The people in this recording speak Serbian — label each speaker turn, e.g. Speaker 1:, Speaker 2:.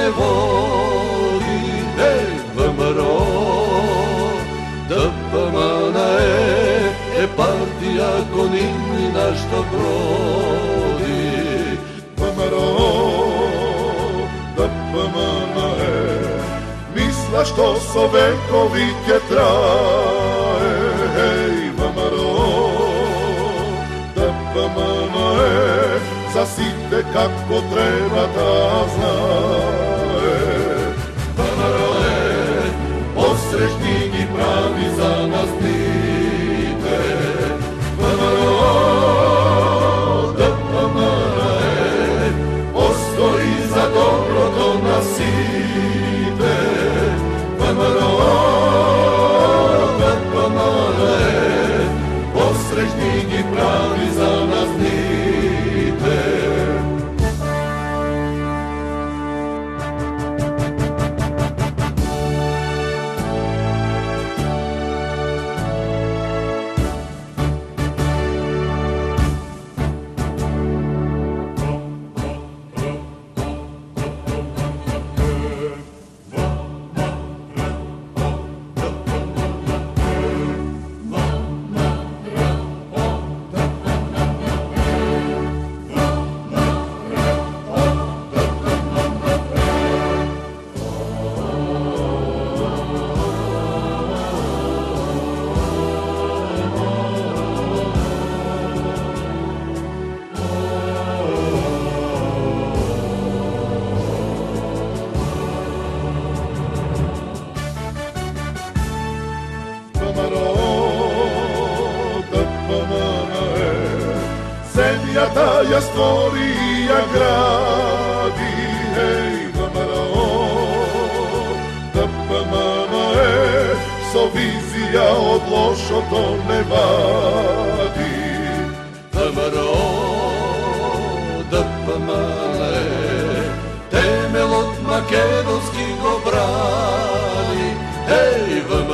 Speaker 1: ne vodi, VMRO, DPMN je partija ko nini našto brodi.
Speaker 2: VMRO, DPMN misla što so vekovike traje. VMRO, DPMN zasite kako treba da znaje. VMRO posrećnik i pravi za nas dite. VMRO, DPMN postoji za dobro do nas ide. VMRO, DPMN posrećnik i pravi za nas dite. Zemlja da ja stvori i ja gradi. VMRO, DPMN so vizija od lošo to ne vadi.
Speaker 1: VMRO, DPMN temel od makedonskih go brani. VMRO,